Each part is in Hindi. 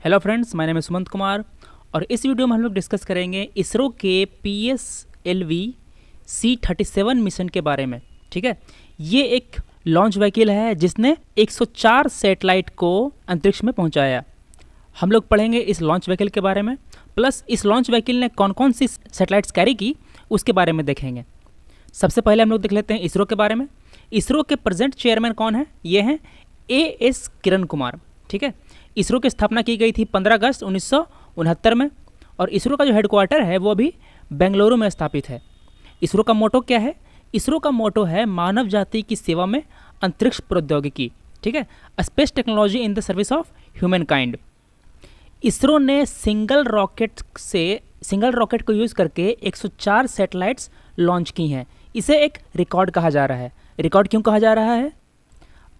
हेलो फ्रेंड्स, माय नेम है सुमंत कुमार और इस वीडियो में हम लोग डिस्कस करेंगे इसरो के PSLV C-37 मिशन के बारे में। ठीक है, ये एक लॉन्च व्हीकल है जिसने 104 सैटेलाइट को अंतरिक्ष में पहुंचाया। हम लोग पढ़ेंगे इस लॉन्च व्हीकल के बारे में, प्लस इस लॉन्च व्हीकल ने कौन कौन सी सैटेलाइट्स कैरी की उसके बारे में देखेंगे। सबसे पहले हम लोग देख लेते हैं इसरो के बारे में। इसरो के प्रेजेंट चेयरमैन कौन है? ये हैं AS किरण कुमार। ठीक है, इसरो की स्थापना की गई थी 15 अगस्त 1969 में और इसरो का जो हेडक्वार्टर है वो अभी बेंगलुरु में स्थापित है। इसरो का मोटो क्या है? इसरो का मोटो है मानव जाति की सेवा में अंतरिक्ष प्रौद्योगिकी। ठीक है, space technology in the service of human kind. ISRO ने सिंगल रॉकेट को यूज़ करके 104 सैटेलाइट्स लॉन्च की हैं। इसे एक रिकॉर्ड कहा जा रहा है। रिकॉर्ड क्यों कहा जा रहा है?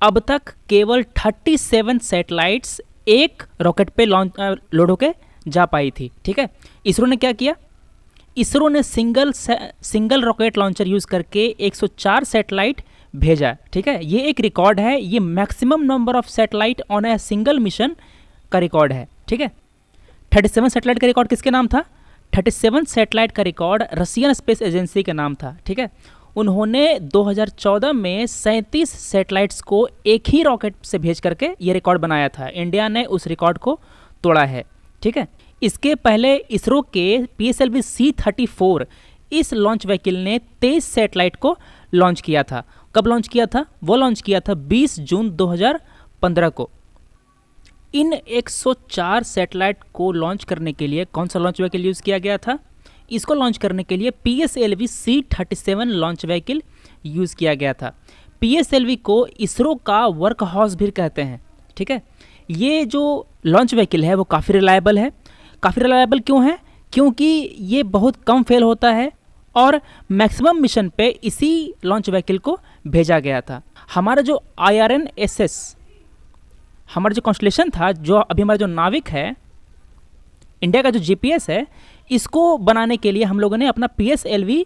अब तक केवल 37 सैटेलाइट्स एक रॉकेट पे लोड होके जा पाई थी। ठीक है, इसरो ने क्या किया? इसरो ने सिंगल रॉकेट लॉन्चर यूज़ करके 104 सैटेलाइट भेजा। ठीक है, ये एक रिकॉर्ड है। ये maximum number of satellite on a single mission का रिकॉर्ड है। ठीक है, 37 सैटेलाइट का रिकॉर्ड किसके नाम था? 37 सैटेलाइट का रिकॉर्ड रशियन स्पेस एजेंसी के नाम था। ठीक है, उन्होंने 2014 में 37 सैटेलाइट्स को एक ही रॉकेट से भेज करके ये रिकॉर्ड बनाया था। इंडिया ने उस रिकॉर्ड को तोड़ा है। ठीक है, इसके पहले इसरो के PSLV C-34 इस लॉन्च व्हीकल ने 23 सैटेलाइट को लॉन्च किया था। कब लॉन्च किया था? वो लॉन्च किया था 20 जून 2015 को। इन 104 सैटेलाइट को लॉन्च करने के लिए कौन सा लॉन्च व्हीकल यूज़ किया गया था? इसको लॉन्च करने के लिए PSLV C-37 launch vehicle use किया गया था। PSLV को इसरो का वर्क हाउस भी कहते हैं। ठीक है, ये जो लॉन्च व्हीकल है वो काफ़ी रिलायबल है। काफ़ी रिलायबल क्यों है? क्योंकि ये बहुत कम फेल होता है और मैक्सिमम मिशन पे इसी लॉन्च व्हीकल को भेजा गया था। हमारा जो IRNSS, हमारा जो कॉन्स्टलेशन था, जो अभी हमारा जो नाविक है, इंडिया का जो GPS है, इसको बनाने के लिए हम लोगों ने अपना PSLV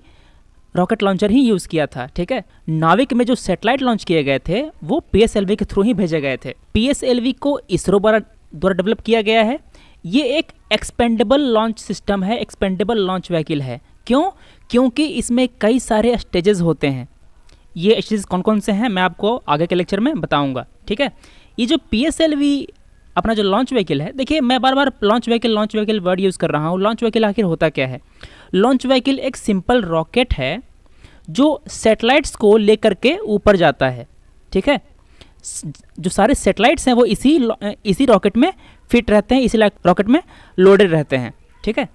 रॉकेट लॉन्चर ही यूज़ किया था। ठीक है, नाविक में जो सैटेलाइट लॉन्च किए गए थे वो PSLV के थ्रू ही भेजे गए थे। PSLV को इसरो द्वारा डेवलप किया गया है। ये एक एक्सपेंडेबल लॉन्च सिस्टम है, एक्सपेंडेबल लॉन्च व्हीकल है। क्यों? क्योंकि इसमें कई सारे स्टेजेस होते हैं। ये स्टेजेस कौन कौन से हैं मैं आपको आगे के लेक्चर में बताऊँगा। ठीक है, ये जो PSLV अपना जो लॉन्च व्हीकल है, देखिए मैं बार बार लॉन्च व्हीकल वर्ड यूज़ कर रहा हूँ। लॉन्च व्हीकल आखिर होता क्या है? लॉन्च व्हीकल एक सिंपल रॉकेट है जो सैटेलाइट्स को लेकर के ऊपर जाता है। ठीक है, जो सारे सैटेलाइट्स हैं वो इसी रॉकेट में फिट रहते हैं, इसी रॉकेट में लोडेड रहते हैं। ठीक है,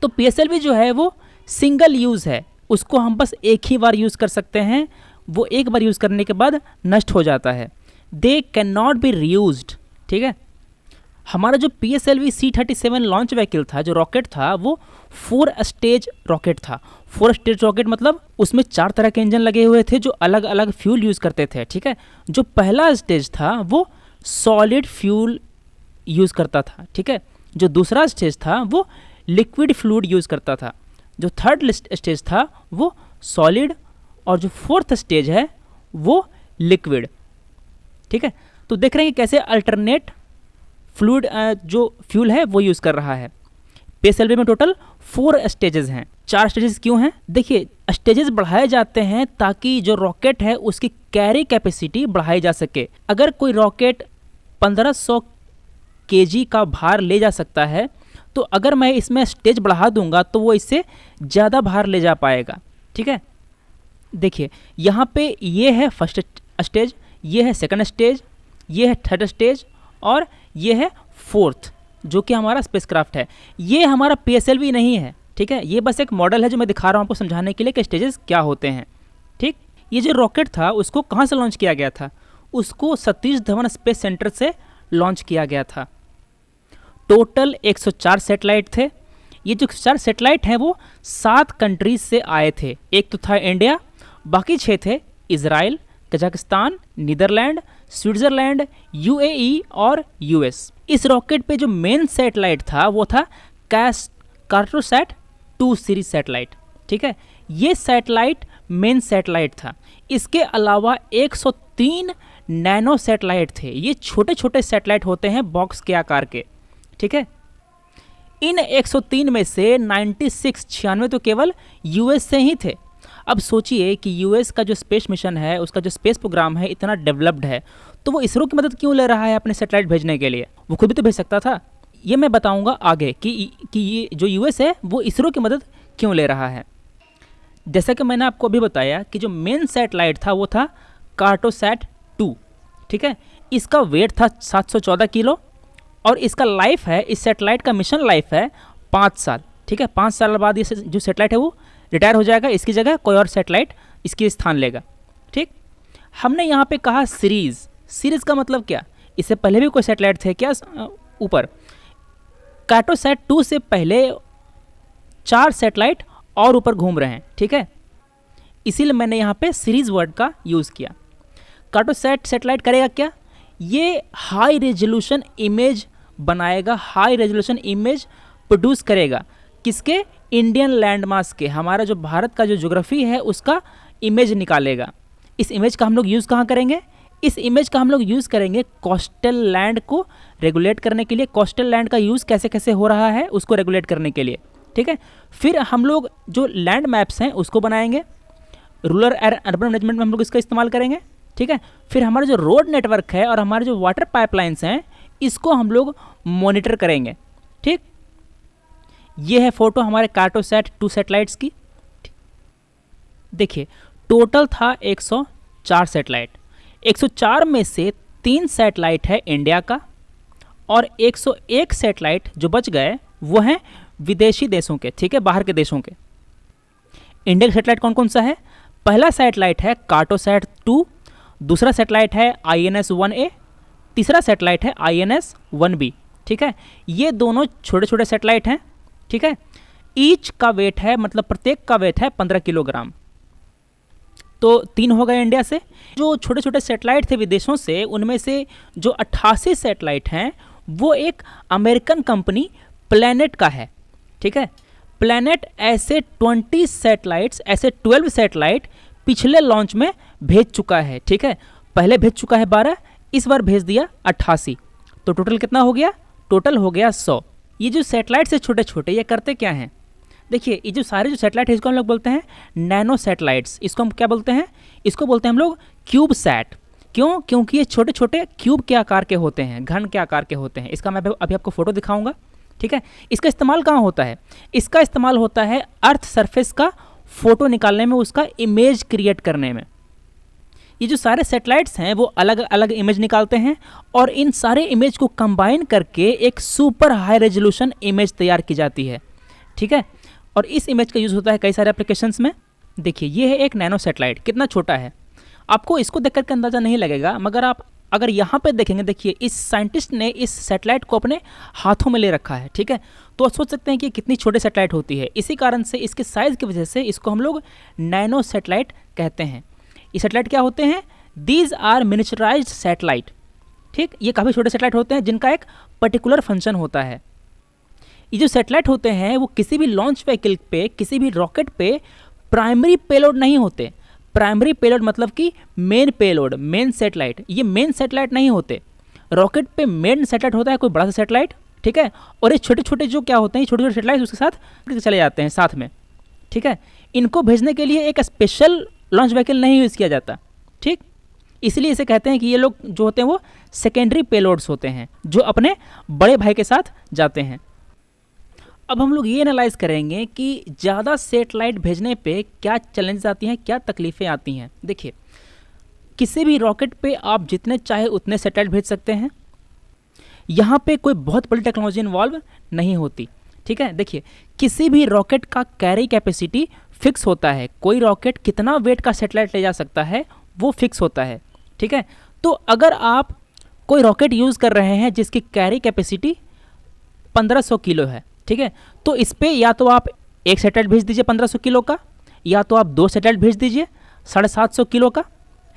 तो PSLV जो है वो सिंगल यूज़ है। उसको हम बस एक ही बार यूज़ कर सकते हैं। वो एक बार यूज़ करने के बाद नष्ट हो जाता है। They can not be reused. ठीक है, हमारा जो PSLV C-37 लॉन्च व्हीकल था, जो रॉकेट था, वो 4 स्टेज रॉकेट था। 4 स्टेज रॉकेट मतलब उसमें 4 तरह के इंजन लगे हुए थे जो अलग अलग फ्यूल यूज़ करते थे। ठीक है, जो पहला स्टेज था वो सॉलिड फ्यूल यूज़ करता था। ठीक है, जो दूसरा स्टेज था वो लिक्विड फ्लूइड यूज़ करता था। जो थर्ड स्टेज था वो सॉलिड और जो फोर्थ स्टेज है वो लिक्विड। ठीक है, तो देख रहे हैं कैसे अल्टरनेट फ्लूइड जो फ्यूल है वो यूज़ कर रहा है। PSLV में टोटल 4 स्टेजेस हैं। 4 स्टेजेस क्यों हैं? देखिए, स्टेजेस बढ़ाए जाते हैं ताकि जो रॉकेट है उसकी कैरी कैपेसिटी बढ़ाई जा सके। अगर कोई रॉकेट 1500 kg का भार ले जा सकता है, तो अगर मैं इसमें स्टेज बढ़ा दूंगा तो वो इससे ज़्यादा भार ले जा पाएगा। ठीक है, देखिए यहाँ पे ये है फर्स्ट स्टेज, ये है सेकंड स्टेज, ये है थर्ड स्टेज और ये है फोर्थ, जो कि हमारा स्पेसक्राफ्ट है। ये हमारा PSLV नहीं है। ठीक है, ये बस एक मॉडल है जो मैं दिखा रहा हूँ आपको समझाने के लिए कि स्टेजेस क्या होते हैं। ठीक, ये जो रॉकेट था उसको कहाँ से लॉन्च किया गया था? उसको सतीश धवन स्पेस सेंटर से लॉन्च किया गया था। टोटल 104 सैटेलाइट थे। ये जो 4 सैटेलाइट हैं वो 7 कंट्रीज से आए थे। एक तो था इंडिया, बाकी 6 थे Israel, Kazakhstan, Netherland, Switzerland, UAE और US। इस रॉकेट पे जो मेन सैटेलाइट था वो था कार्टोसैट 2 सीरीज सैटेलाइट। ठीक है, ये सैटेलाइट मेन सैटेलाइट था। इसके अलावा 103 नैनो सैटेलाइट थे। ये छोटे छोटे सैटेलाइट होते हैं बॉक्स के आकार के। ठीक है। इन 103 में से 96 तो केवल यूएस से ही थे। अब सोचिए कि यूएस का जो स्पेस मिशन है, उसका जो स्पेस प्रोग्राम है इतना डेवलप्ड है, तो वो इसरो की मदद क्यों ले रहा है अपने सैटेलाइट भेजने के लिए? वो खुद भी तो भेज सकता था। ये मैं बताऊंगा आगे कि ये जो यूएस है वो इसरो की मदद क्यों ले रहा है। जैसा कि मैंने आपको अभी बताया कि जो मेन सैटेलाइट था वो था कार्टोसैट 2, ठीक है। इसका वेट था 714 किलो और इसका लाइफ है, इस सैटेलाइट का मिशन लाइफ है 5 साल, ठीक है। 5 साल बाद ये जो सैटेलाइट है वो रिटायर हो जाएगा, इसकी जगह कोई और सैटेलाइट इसकी स्थान लेगा, ठीक। हमने यहाँ पे कहा सीरीज़ का मतलब क्या? इससे पहले भी कोई सैटेलाइट थे क्या ऊपर? कार्टोसैट 2 से पहले 4 सैटेलाइट और ऊपर घूम रहे हैं, ठीक है। इसीलिए मैंने यहाँ पे सीरीज़ वर्ड का यूज़ किया। कार्टोसैट सैटेलाइट करेगा क्या? ये हाई रेजोल्यूशन इमेज बनाएगा, हाई रेजोल्यूशन इमेज प्रोड्यूस करेगा। किसके? इंडियन लैंडमास के। हमारा जो भारत का जो ज्योग्राफी है उसका इमेज निकालेगा। इस इमेज का हम लोग यूज़ कहाँ करेंगे? इस इमेज का हम लोग यूज़ करेंगे कोस्टल लैंड को रेगुलेट करने के लिए। कोस्टल लैंड का यूज़ कैसे कैसे हो रहा है उसको रेगुलेट करने के लिए, ठीक है। फिर हम लोग जो लैंड मैप्स हैं उसको बनाएंगे, रूरल अर्बन मैनेजमेंट में हम लोग इसका इस्तेमाल करेंगे, ठीक है। फिर हमारा जो रोड नेटवर्क है और हमारे जो वाटर पाइपलाइंस हैं इसको हम लोग मॉनिटर करेंगे, ठीक। ये है फोटो हमारे कार्टोसैट 2 सैटेलाइट्स की। देखिए टोटल था 104 सैटेलाइट। 104 में से 3 सैटेलाइट है इंडिया का और 101 सैटेलाइट जो बच गए वो हैं विदेशी देशों के, ठीक है, बाहर के देशों के। इंडिया का सैटेलाइट कौन कौन सा है? पहला सैटेलाइट है कार्टोसैट 2, दूसरा सैटेलाइट है INS-1A, तीसरा सैटेलाइट है INS-1B, ठीक है। ये दोनों छोटे छोटे सैटेलाइट हैं, ठीक है। ईच का वेट है, मतलब प्रत्येक का वेट है 15 किलोग्राम। तो 3 हो गए इंडिया से। जो छोटे छोटे सैटेलाइट थे विदेशों से, उनमें से जो 88 सैटेलाइट हैं वो एक अमेरिकन कंपनी प्लैनेट का है, ठीक है। प्लैनेट ऐसे 20 सैटेलाइट्स, ऐसे 12 सैटेलाइट पिछले लॉन्च में भेज चुका है, ठीक है। पहले भेज चुका है 12, इस बार भेज दिया 88। तो टोटल कितना हो गया? टोटल हो गया 100। ये जो सैटेलाइट्स है छोटे छोटे, ये करते क्या हैं? देखिए ये जो सारे जो सैटेलाइट है इसको हम लोग बोलते हैं नैनो सैटेलाइट्स। इसको हम क्या बोलते हैं? इसको बोलते हैं हम लोग क्यूब सैट। क्यों? क्योंकि ये छोटे छोटे क्यूब के आकार के होते हैं, घन के आकार के होते हैं। इसका मैं अभी आपको फोटो दिखाऊंगा, ठीक है। इसका इस्तेमाल कहाँ होता है? इसका इस्तेमाल होता है अर्थ सरफेस का फोटो निकालने में, उसका इमेज क्रिएट करने में। ये जो सारे सैटेलाइट्स हैं वो अलग अलग इमेज निकालते हैं और इन सारे इमेज को कंबाइन करके एक सुपर हाई रेजोल्यूशन इमेज तैयार की जाती है, ठीक है। और इस इमेज का यूज़ होता है कई सारे एप्लीकेशंस में। देखिए ये है एक नैनो सैटेलाइट, कितना छोटा है। आपको इसको देख करके अंदाज़ा नहीं लगेगा, मगर आप अगर यहाँ पे देखेंगे, देखिए इस साइंटिस्ट ने इस सैटेलाइट को अपने हाथों में ले रखा है, ठीक है। तो आप सोच सकते हैं कि कितनी छोटी सैटेलाइट होती है। इसी कारण से इसके साइज़ की वजह से इसको हम लोग नैनो सैटेलाइट कहते हैं। ये सैटेलाइट क्या होते हैं? दीज आर मिनिचराइज्ड सैटेलाइट, ठीक। ये काफ़ी छोटे सैटेलाइट होते हैं जिनका एक पर्टिकुलर फंक्शन होता है। ये जो सैटेलाइट होते हैं वो किसी भी लॉन्च व्हीकल पे, किसी भी रॉकेट पे प्राइमरी पेलोड नहीं होते। प्राइमरी पेलोड मतलब कि मेन पेलोड, मेन सैटेलाइट, ये मेन सैटेलाइट नहीं होते। रॉकेट पे मेन सैटेलाइट होता है कोई बड़ा सा सैटेलाइट, ठीक है। और ये छोटे छोटे जो क्या होते हैं, छोटे छोटे सैटेलाइट उसके साथ चले जाते हैं साथ में, ठीक है। इनको भेजने के लिए एक स्पेशल लॉन्च व्हीकल नहीं यूज़ किया जाता, ठीक। इसलिए इसे कहते हैं कि ये लोग जो होते हैं वो सेकेंडरी पेलोड्स होते हैं, जो अपने बड़े भाई के साथ जाते हैं। अब हम लोग ये एनालाइज करेंगे कि ज़्यादा सैटेलाइट भेजने पे क्या चैलेंज आती हैं, क्या तकलीफ़ें आती हैं। देखिए किसी भी रॉकेट पे आप जितने चाहे उतने सैटेलाइट भेज सकते हैं। यहाँ पे कोई बहुत बड़ी टेक्नोलॉजी इन्वॉल्व नहीं होती, ठीक है। देखिए किसी भी रॉकेट का कैरी कैपेसिटी फिक्स होता है। कोई रॉकेट कितना वेट का सैटेलाइट ले जा सकता है वो फिक्स होता है, ठीक है। तो अगर आप कोई रॉकेट यूज़ कर रहे हैं जिसकी कैरी कैपेसिटी 1500 किलो है, ठीक है, तो इस पर या तो आप एक सैटेलाइट भेज दीजिए 1500 किलो का, या तो आप 2 सैटेलाइट भेज दीजिए 750 किलो का,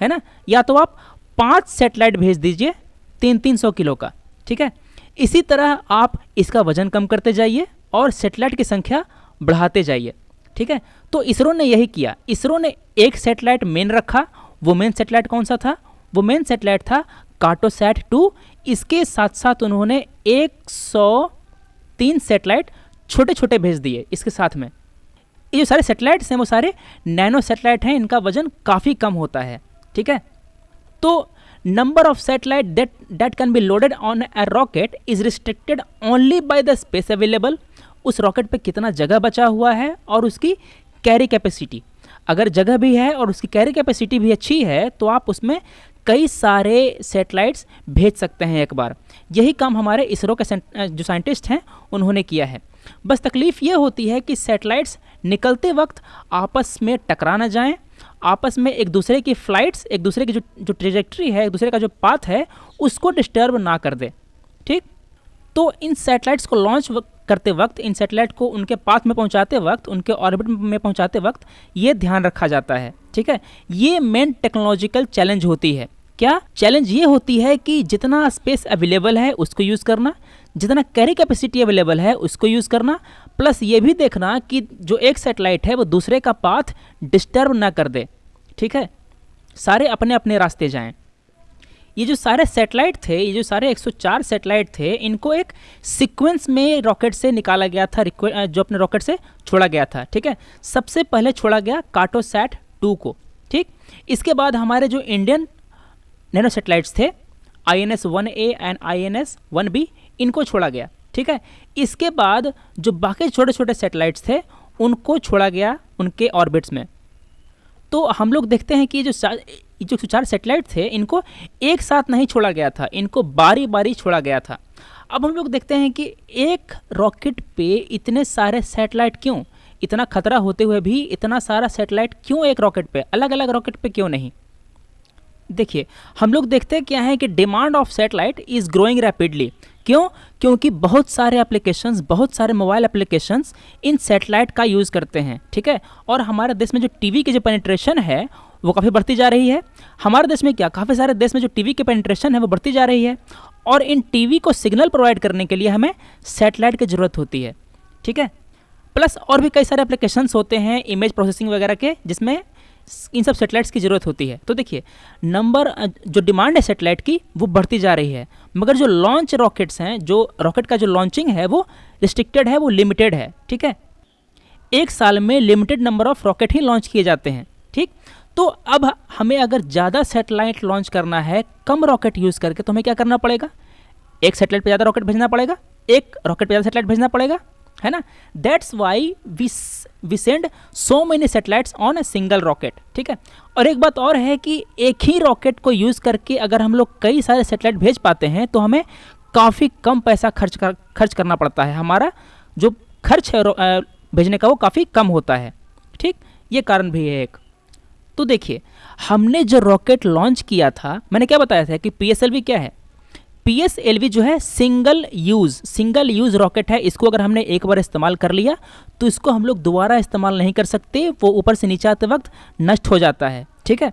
है ना, या तो आप 5 सैटेलाइट भेज दीजिए 300 किलो का, ठीक है। इसी तरह आप इसका वजन कम करते जाइए और सैटेलाइट की संख्या बढ़ाते जाइए, ठीक है। तो इसरो ने यही किया। इसरो ने एक सैटेलाइट मेन रखा। वो मेन सैटेलाइट कौन सा था? वो मेन सैटेलाइट था कार्टोसैट 2। इसके साथ साथ उन्होंने 100 3 सैटेलाइट छोटे छोटे भेज दिए इसके साथ में। ये जो सारे सैटेलाइट्स हैं वो सारे नैनो सैटेलाइट हैं, इनका वजन काफ़ी कम होता है, ठीक है। तो number of satellite that can be loaded on a rocket is restricted only by the space available. उस रॉकेट पे कितना जगह बचा हुआ है और उसकी कैरी कैपेसिटी, अगर जगह भी है और उसकी कैरी कैपेसिटी भी अच्छी है तो आप उसमें कई सारे सैटेलाइट्स भेज सकते हैं एक बार। यही काम हमारे इसरो के जो साइंटिस्ट हैं उन्होंने किया है। बस तकलीफ़ ये होती है कि सैटेलाइट्स निकलते वक्त आपस में टकरा ना जाएं, आपस में एक दूसरे की फ्लाइट्स, एक दूसरे की जो ट्रेजेक्ट्री है, एक दूसरे का जो पाथ है उसको डिस्टर्ब ना कर दे, ठीक। तो इन सैटेलाइट्स को लॉन्च करते वक्त, इन सैटेलाइट को उनके पाथ में पहुंचाते वक्त, उनके ऑर्बिट में पहुंचाते वक्त ये ध्यान रखा जाता है, ठीक है। ये मेन टेक्नोलॉजिकल चैलेंज होती है। क्या चैलेंज ये होती है कि जितना स्पेस अवेलेबल है उसको यूज़ करना, जितना कैरी कैपेसिटी अवेलेबल है उसको यूज़ करना, प्लस ये भी देखना कि जो एक सैटेलाइट है वो दूसरे का पाथ डिस्टर्ब ना कर दे, ठीक है। सारे अपने अपने रास्ते जाएं। ये जो सारे सैटेलाइट थे, ये जो सारे 104 सैटेलाइट थे, इनको एक सीक्वेंस में रॉकेट से निकाला गया था, जो अपने रॉकेट से छोड़ा गया था, ठीक है। सबसे पहले छोड़ा गया कार्टोसैट 2 को, ठीक। इसके बाद हमारे जो इंडियन नैनो सैटेलाइट्स थे INS-1A एंड INS-1B, इनको छोड़ा गया, ठीक है। इसके बाद जो बाकी छोटे छोटे सैटेलाइट्स थे उनको छोड़ा गया उनके ऑर्बिट्स में। तो हम लोग देखते हैं कि जो 4 सैटेलाइट थे इनको एक साथ नहीं छोड़ा गया था, इनको बारी बारी छोड़ा गया था। अब हम लोग देखते हैं कि एक रॉकेट पे इतने सारे सैटेलाइट क्यों, इतना खतरा होते हुए भी इतना सारा सैटेलाइट क्यों एक रॉकेट पे, अलग अलग रॉकेट पे क्यों नहीं। देखिए हम लोग देखते हैं क्या है कि demand of satellite is growing rapidly. क्यों? क्योंकि बहुत सारे एप्लीकेशंस, बहुत सारे मोबाइल एप्लीकेशंस इन सैटेलाइट का यूज़ करते हैं, ठीक है। और हमारे देश में जो टीवी की जो पेनिट्रेशन है वो काफ़ी बढ़ती जा रही है। हमारे देश में क्या, काफ़ी सारे देश में जो टीवी की पेनिट्रेशन है वो बढ़ती जा रही है, और इन टीवी को सिग्नल प्रोवाइड करने के लिए हमें सैटेलाइट की ज़रूरत होती है, ठीक है। प्लस और भी कई सारे एप्लीकेशंस होते हैं इमेज प्रोसेसिंग वगैरह के, जिसमें इन सब सैटेलाइट्स की ज़रूरत होती है। तो देखिए नंबर, जो डिमांड है सैटेलाइट की वो बढ़ती जा रही है, मगर जो लॉन्च रॉकेट्स हैं, जो रॉकेट का जो लॉन्चिंग है वो रिस्ट्रिक्टेड है, वो लिमिटेड है, ठीक है। एक साल में limited number of rocket he launch किए जाते हैं, ठीक। तो अब हमें अगर ज़्यादा सैटेलाइट लॉन्च करना है कम रॉकेट यूज़ करके, तो हमें क्या करना पड़ेगा, एक सैटेलाइट पे ज़्यादा रॉकेट भेजना पड़ेगा, एक रॉकेट पे ज़्यादा सैटेलाइट भेजना पड़ेगा, है ना। That's why we send so many satellites on a single rocket, ठीक है। और एक बात और है कि एक ही रॉकेट को यूज़ करके अगर हम लोग कई सारे सैटेलाइट भेज पाते हैं तो हमें काफ़ी कम पैसा खर्च करना पड़ता है, हमारा जो खर्च है भेजने का वो काफ़ी कम होता है, ठीक। ये कारण भी है एक। तो देखिए हमने जो रॉकेट लॉन्च किया था, मैंने क्या बताया था कि PSLV क्या है। PSLV जो है सिंगल यूज़ रॉकेट है। इसको अगर हमने एक बार इस्तेमाल कर लिया तो इसको हम लोग दोबारा इस्तेमाल नहीं कर सकते, वो ऊपर से नीचे आते वक्त नष्ट हो जाता है, ठीक है।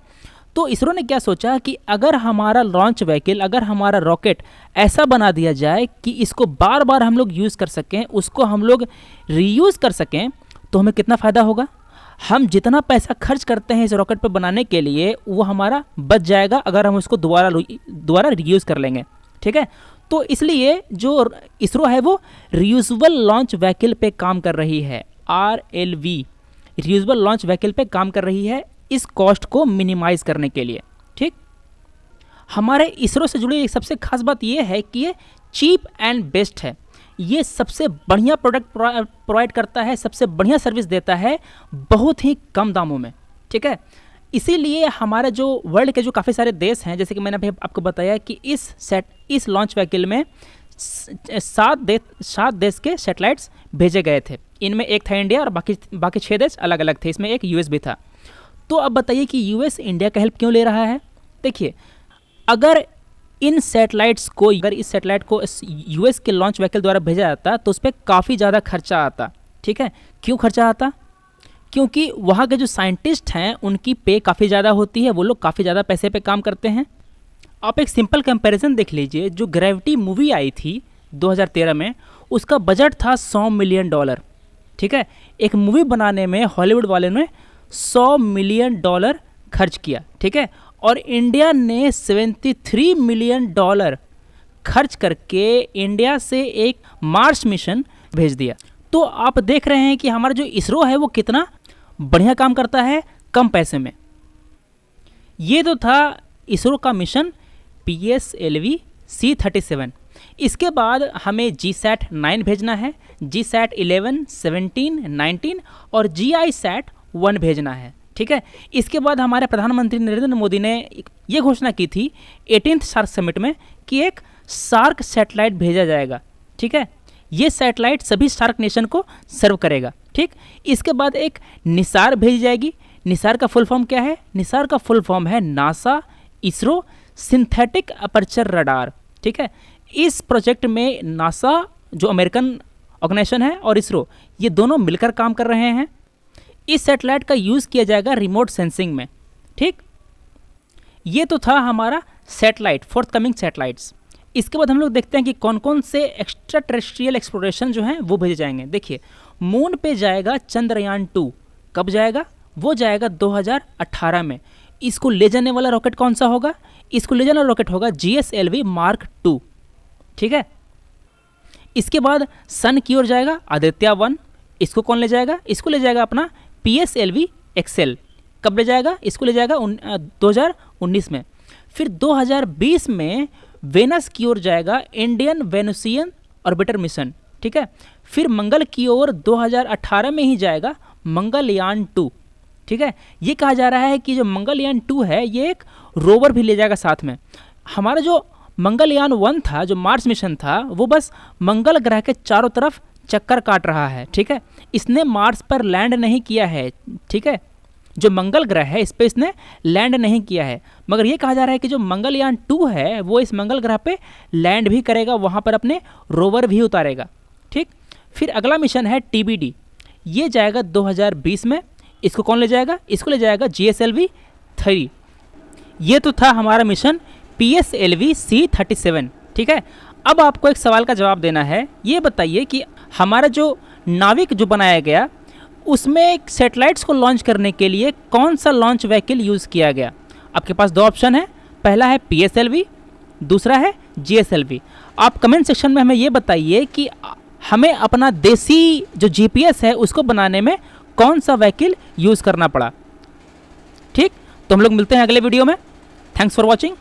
तो इसरो ने क्या सोचा कि अगर हमारा लॉन्च व्हीकल, अगर हमारा रॉकेट ऐसा बना दिया जाए कि इसको बार बार हम लोग यूज़ कर सकें, उसको हम लोग रीयूज़ कर सकें, तो हमें कितना फ़ायदा होगा। हम जितना पैसा खर्च करते हैं इस रॉकेट पर बनाने के लिए वो हमारा बच जाएगा अगर हम उसको दोबारा रीयूज़ कर लेंगे, ठीक है। तो इसलिए जो इसरो है वो रियूजेबल लॉन्च व्हीकल पे काम कर रही है, RLV रियूजेबल लॉन्च व्हीकल पे काम कर रही है, इस कॉस्ट को मिनिमाइज़ करने के लिए, ठीक। हमारे इसरो से जुड़ी एक सबसे खास बात ये है कि ये चीप एंड बेस्ट है। ये सबसे बढ़िया प्रोडक्ट प्रोवाइड करता है, सबसे बढ़िया सर्विस देता है बहुत ही कम दामों में, ठीक है। इसीलिए हमारे जो वर्ल्ड के जो काफ़ी सारे देश हैं, जैसे कि मैंने अभी आपको बताया कि इस लॉन्च व्हीकल में 7 देश के सैटेलाइट्स भेजे गए थे। इनमें एक था इंडिया और बाकी 6 देश अलग अलग थे, इसमें एक US भी था। तो अब बताइए कि US इंडिया का हेल्प क्यों ले रहा है। देखिए अगर इस सैटेलाइट को US के लॉन्च व्हीकल द्वारा भेजा जाता तो उस पर काफ़ी ज़्यादा खर्चा आता, ठीक है। क्यों खर्चा आता? क्योंकि वहाँ के जो साइंटिस्ट हैं उनकी पे काफ़ी ज़्यादा होती है, वो लोग काफ़ी ज़्यादा पैसे पे काम करते हैं। आप एक सिंपल कंपैरिजन देख लीजिए, जो ग्रेविटी मूवी आई थी 2013 में, उसका बजट था $100 मिलियन, ठीक है। एक मूवी बनाने में हॉलीवुड वाले ने $100 मिलियन खर्च किया, ठीक है। और इंडिया ने $73 मिलियन खर्च करके इंडिया से एक मार्स मिशन भेज दिया। तो आप देख रहे हैं कि हमारा जो इसरो है वो कितना बढ़िया काम करता है कम पैसे में। ये तो था इसरो का मिशन PSLV C-37। इसके बाद हमें GSAT-9 भेजना है, GSAT-11, 17, 19 और GISAT-1 भेजना है, ठीक है। इसके बाद हमारे प्रधानमंत्री नरेंद्र मोदी ने ये घोषणा की थी 18th सार्क समिट में कि एक सार्क सैटेलाइट भेजा जाएगा, ठीक है। ये सैटेलाइट सभी सार्क नेशन को सर्व करेगा, ठीक। इसके बाद एक निसार भेजी जाएगी। निसार का फुल फॉर्म क्या है? निसार का फुल फॉर्म है NASA ISRO synthetic aperture radar, ठीक है। इस प्रोजेक्ट में नासा जो अमेरिकन ऑर्गेनाइजेशन है और इसरो ये दोनों मिलकर काम कर रहे हैं। इस सैटेलाइट का यूज़ किया जाएगा रिमोट सेंसिंग में, ठीक। ये तो था हमारा सैटेलाइट, फोर्थ कमिंग सैटेलाइट्स। इसके बाद हम लोग देखते हैं कि कौन कौन से एक्स्ट्रा टेरेस्ट्रियल एक्सप्लोरेशन जो हैं वो भेजे जाएंगे। देखिए, मून पे जाएगा चंद्रयान 2। कब जाएगा? वो जाएगा 2018 में। इसको ले जाने वाला रॉकेट कौन सा होगा? इसको ले जाने वाला रॉकेट होगा GSLV Mark 2, ठीक है। इसके बाद सन की ओर जाएगा आदित्य 1। इसको कौन ले जाएगा? इसको ले जाएगा अपना PSLV XL। कब ले जाएगा? इसको ले जाएगा 2019 में। फिर 2020 में वेनस की ओर जाएगा इंडियन वेनुसियन ऑर्बिटर मिशन, ठीक है। फिर मंगल की ओर 2018 में ही जाएगा मंगलयान 2, ठीक है। ये कहा जा रहा है कि जो मंगलयान 2 है ये एक रोवर भी ले जाएगा साथ में। हमारा जो मंगलयान 1 था, जो मार्स मिशन था, वो बस मंगल ग्रह के चारों तरफ चक्कर काट रहा है, ठीक है। इसने मार्स पर लैंड नहीं किया है, ठीक है। जो मंगल ग्रह है इस पर इसने लैंड नहीं किया है, मगर ये कहा जा रहा है कि जो मंगलयान 2 है वो इस मंगल ग्रह पे लैंड भी करेगा, वहाँ पर अपने रोवर भी उतारेगा, ठीक। फिर अगला मिशन है TBD। ये जाएगा 2020 में। इसको कौन ले जाएगा? इसको ले जाएगा GSLV 3। ये तो था हमारा मिशन PSLV C-37, ठीक है। अब आपको एक सवाल का जवाब देना है। ये बताइए कि हमारा जो नाविक जो बनाया गया उसमें सैटेलाइट्स को लॉन्च करने के लिए कौन सा लॉन्च व्हीकल यूज़ किया गया? आपके पास दो ऑप्शन है, पहला है PSLV, दूसरा है GSLV। आप कमेंट सेक्शन में हमें ये बताइए कि हमें अपना देसी जो GPS है उसको बनाने में कौन सा व्हीकल यूज़ करना पड़ा, ठीक। तो हम लोग मिलते हैं अगले वीडियो में। Thanks for watching.